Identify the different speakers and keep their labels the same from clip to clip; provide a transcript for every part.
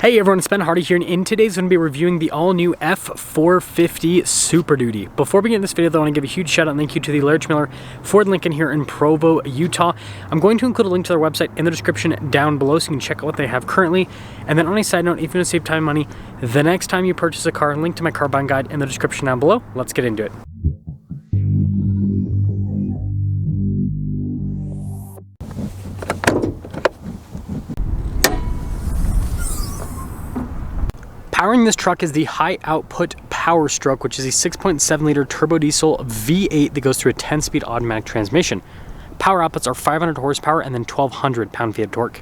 Speaker 1: Hey everyone, it's Ben Hardy here, and in today's going to be reviewing the all-new F-450 Super Duty. Before we get into this video though, I want to give a huge shout out and thank you to the Large Miller Ford Lincoln here in Provo, Utah. I'm going to include a link to their website in the description down below so you can check out what they have currently. And then on a side note, if you want to save time and money, the next time you purchase a car, link to my car buying guide in the description down below. Let's get into it. Powering this truck is the high output Power Stroke, which is a 6.7 liter turbo diesel V8 that goes through a 10-speed automatic transmission. Power outputs are 500 horsepower and then 1,200 pound-feet of torque.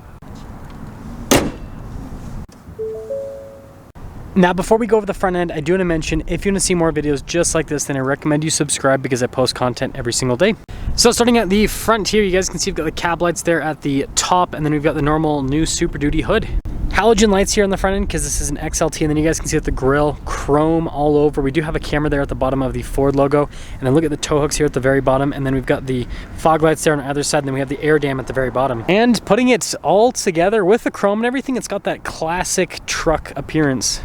Speaker 1: Now, before we go over the front end, I do want to mention, if you want to see more videos just like this, then I recommend you subscribe because I post content every single day. So starting at the front here, you guys can see we've got the cab lights there at the top, and then we've got the normal new Super Duty hood. Halogen lights here on the front end because this is an XLT, and then you guys can see that the grille chrome all over. We do have a camera there at the bottom of the Ford logo, and then look at the tow hooks here at the very bottom, and then we've got the fog lights there on either side, and then we have the air dam at the very bottom. And putting it all together with the chrome and everything, it's got that classic truck appearance.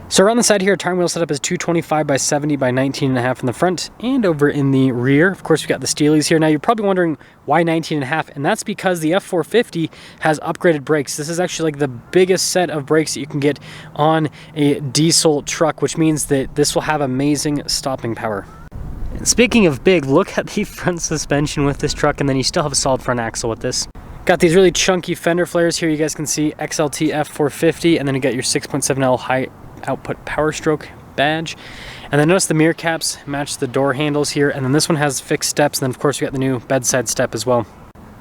Speaker 1: So around the side here, tire and wheel setup is 225 by 70 by 19.5 in the front, and over in the rear, of course, we've got the Steelies here. Now you're probably wondering why 19.5, and that's because the F-450 has upgraded brakes. This is actually like the biggest set of brakes that you can get on a diesel truck, which means that this will have amazing stopping power. And speaking of big, look at the front suspension with this truck, and then you still have a solid front axle with this. Got these really chunky fender flares here. You guys can see XLT F-450, and then you got your 6.7L high output Power Stroke badge. And then notice the mirror caps match the door handles here, and then this one has fixed steps, and then of course we got the new bedside step as well.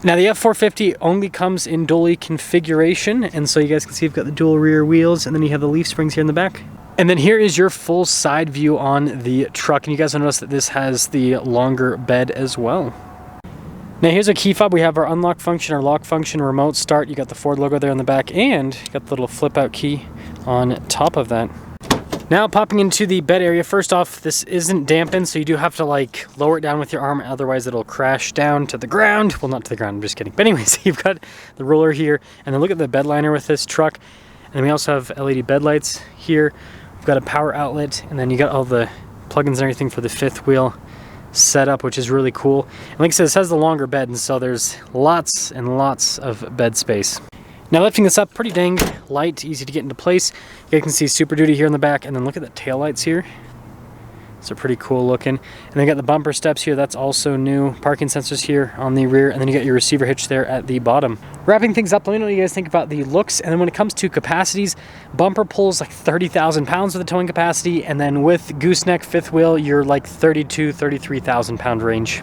Speaker 1: Now the F-450 only comes in dually configuration, and so you guys can see you've got the dual rear wheels, and then you have the leaf springs here in the back. And then here is your full side view on the truck, and you guys will notice that this has the longer bed as well. Now here's a key fob. We have our unlock function, our lock function, remote start. You got the Ford logo there in the back, and you got the little flip out key on top of that. Now popping into the bed area, first off, this isn't dampened, so you do have to like lower it down with your arm, otherwise it'll crash down to the ground. Well, not to the ground, I'm just kidding. But anyways, you've got the roller here, and then look at the bed liner with this truck. And then we also have LED bed lights here. We've got a power outlet, and then you got all the plugins and everything for the fifth wheel setup, which is really cool. And like I said, this has the longer bed, and so there's lots and lots of bed space. Now lifting this up, pretty dang light, easy to get into place. You guys can see Super Duty here in the back, and then look at the tail lights here. So pretty cool looking. And then you got the bumper steps here, that's also new. Parking sensors here on the rear, and then you got your receiver hitch there at the bottom. Wrapping things up, let me know what you guys think about the looks. And then when it comes to capacities, bumper pulls like 30,000 pounds with the towing capacity, and then with gooseneck fifth wheel, you're like 33,000 pound range.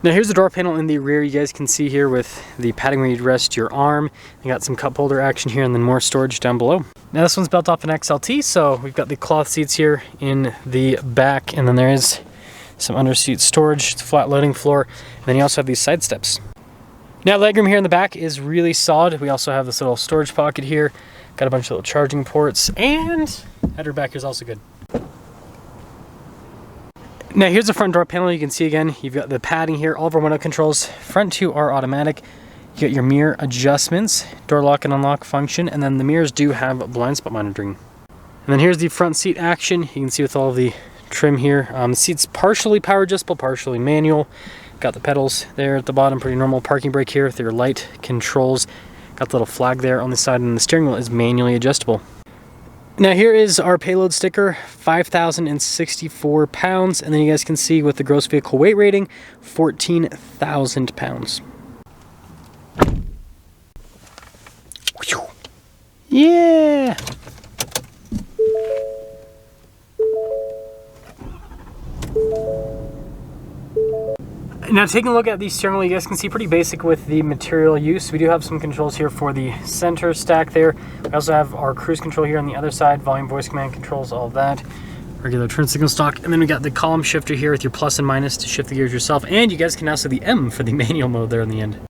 Speaker 1: Now here's the door panel in the rear. You guys can see here with the padding where you'd rest your arm. You got some cup holder action here, and then more storage down below. Now this one's built off an XLT, so we've got the cloth seats here in the back, and then there is some under seat storage. It's a flat loading floor, and then you also have these side steps. Now legroom here in the back is really solid. We also have this little storage pocket here. Got a bunch of little charging ports, and header back here is also good. Now here's the front door panel. You can see again, you've got the padding here, all of our window controls. Front two are automatic. You got your mirror adjustments, door lock and unlock function, and then the mirrors do have blind spot monitoring. And then here's the front seat action. You can see with all of the trim here. The seat's partially power adjustable, partially manual. Got the pedals there at the bottom, pretty normal. Parking brake here with your light controls. Got the little flag there on the side, and the steering wheel is manually adjustable. Now here is our payload sticker, 5,064 pounds, and then you guys can see with the gross vehicle weight rating, 14,000 pounds. Yeah! Now taking a look at the steering wheel, you guys can see pretty basic with the material use. We do have some controls here for the center stack there. We also have our cruise control here on the other side, volume, voice command controls, all of that. Regular turn signal stock, and then we got the column shifter here with your plus and minus to shift the gears yourself, and you guys can now see the M for the manual mode there in the end.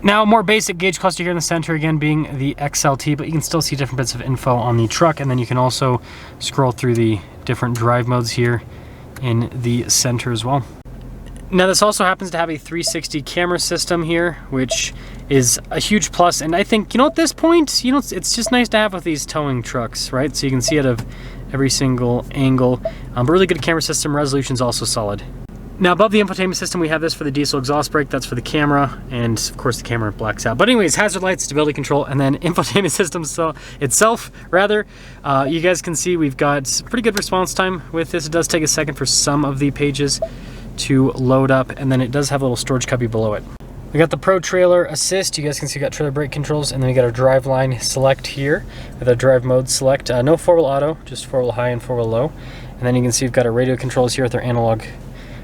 Speaker 1: Now, more basic gauge cluster here in the center, again being the XLT, but you can still see different bits of info on the truck, and then you can also scroll through the different drive modes here in the center as well. Now this also happens to have a 360 camera system here, which is a huge plus. And I think, you know, at this point, you know, it's just nice to have with these towing trucks, right? So you can see out of every single angle. But really good camera system, resolution's also solid. Now above the infotainment system, we have this for the diesel exhaust brake. That's for the camera, and of course the camera blacks out. But anyways, hazard lights, stability control, and then infotainment system itself, rather. You guys can see we've got pretty good response time with this. It does take a second for some of the pages to load up, and then it does have a little storage cubby below it. We got the Pro Trailer Assist. You guys can see we got trailer brake controls, and then we got our drive line select here with our drive mode select. No 4-wheel auto, just 4-wheel high and 4-wheel low. And then you can see we've got our radio controls here with our analog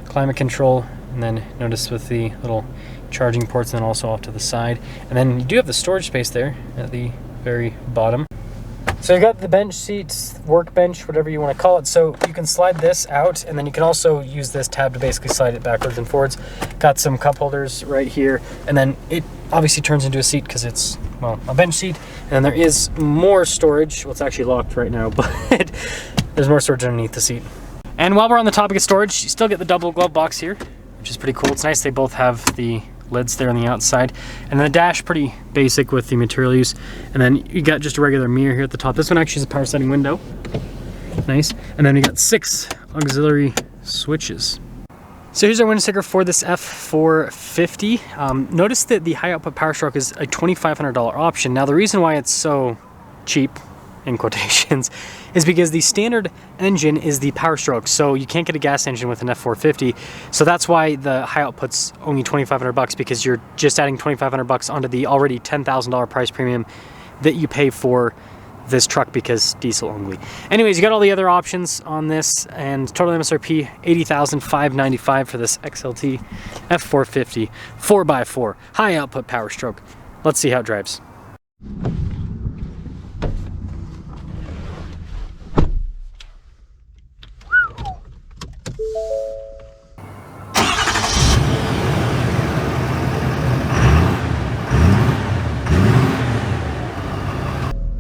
Speaker 1: climate control, and then notice with the little charging ports, and then also off to the side. And then you do have the storage space there at the very bottom. So you got the bench seats, workbench, whatever you want to call it. So you can slide this out, and then you can also use this tab to basically slide it backwards and forwards. Got some cup holders right here, and then it obviously turns into a seat because it's, well, a bench seat. And then there is more storage. Well, it's actually locked right now, but there's more storage underneath the seat. And while we're on the topic of storage, you still get the double glove box here, which is pretty cool. It's nice they both have the lids there on the outside. And then the dash, pretty basic with the material use. And then you got just a regular mirror here at the top. This one actually is a power setting window. Nice. And then you got 6 auxiliary switches. So here's our window sticker for this F-450. Notice that the high output power stroke is a $2,500 option. Now the reason why it's so cheap, in quotations, is because the standard engine is the power stroke, so you can't get a gas engine with an F-450. So that's why the high output's only $2,500, because you're just adding $2,500 onto the already $10,000 price premium that you pay for this truck because diesel only. Anyways, you got all the other options on this, and total MSRP $80,595 for this XLT F-450 4x4 high output power stroke. Let's see how it drives.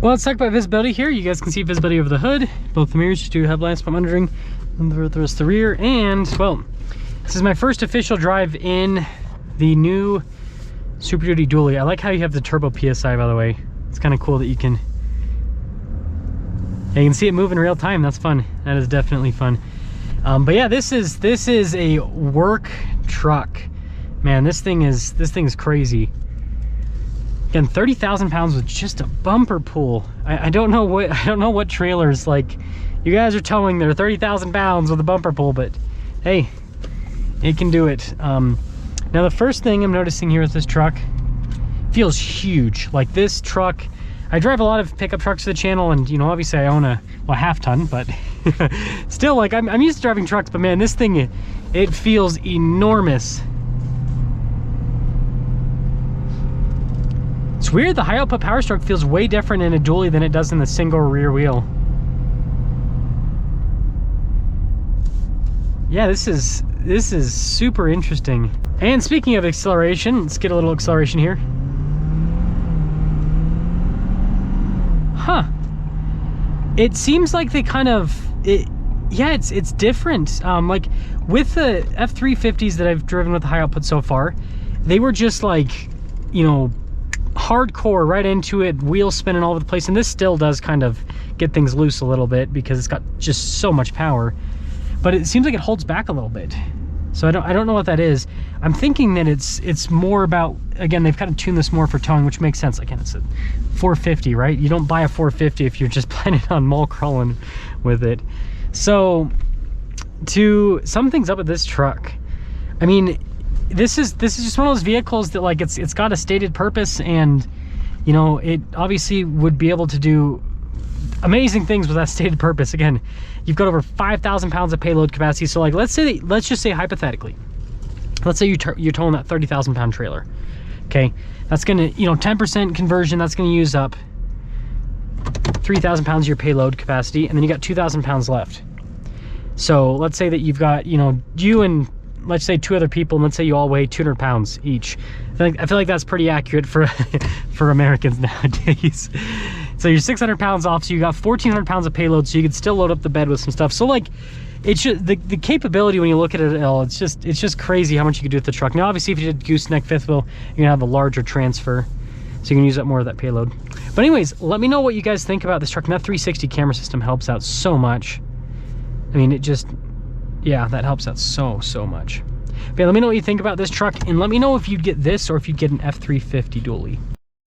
Speaker 1: Well, let's talk about visibility here. You guys can see visibility over the hood. Both the mirrors do have blind spot monitoring, and the rest of the rear. And, well, this is my first official drive in the new Super Duty Dually. I like how you have the turbo PSI, by the way. It's kind of cool that you can see it move in real time. That's fun. That is definitely fun. But yeah, this is a work truck. Man, this thing is crazy. Again, 30,000 pounds with just a bumper pull. I don't know what trailers, like, you guys are towing their 30,000 pounds with a bumper pull, but hey, it can do it. Now the first thing I'm noticing here with this truck, feels huge. Like, this truck, I drive a lot of pickup trucks to the channel, and you know, obviously I own a half ton, but still, like, I'm used to driving trucks, but man, this thing, it feels enormous. It's weird, the high output power stroke feels way different in a dually than it does in the single rear wheel. Yeah, this is super interesting. And speaking of acceleration, let's get a little acceleration here. Huh. It seems like they kind of, yeah, it's different. Like with the F-350s that I've driven with the high output so far, they were just like, you know, hardcore right into it, wheel spinning all over the place. And this still does kind of get things loose a little bit because it's got just so much power, but it seems like it holds back a little bit. So I don't know what that is. I'm thinking that it's more about, again, they've kind of tuned this more for towing, which makes sense. Again, it's a 450, right? You don't buy a 450 if you're just planning on mall crawling with it. So to sum things up with this truck, I mean, this is just one of those vehicles that, like, it's got a stated purpose, and you know, it obviously would be able to do amazing things with that stated purpose. Again, you've got over 5,000 pounds of payload capacity. So like, let's just say hypothetically, let's say you're towing that 30,000 pound trailer. Okay, that's gonna, you know, 10% conversion, that's gonna use up 3,000 pounds of your payload capacity, and then you got 2,000 pounds left. So let's say that you've got, you know, you and let's say 2 other people, and let's say you all weigh 200 pounds each. I feel like that's pretty accurate for for Americans nowadays. So you're 600 pounds off, so you got 1,400 pounds of payload, so you could still load up the bed with some stuff. So like, it's just the capability when you look at it all, it's just crazy how much you can do with the truck. Now obviously if you did gooseneck fifth wheel, you're gonna have a larger transfer, so you can use up more of that payload. But anyways, let me know what you guys think about this truck. And that 360 camera system helps out so much. I mean, it just, yeah, that helps out so much. But yeah, let me know what you think about this truck, and let me know if you'd get this or if you'd get an F-350 dually.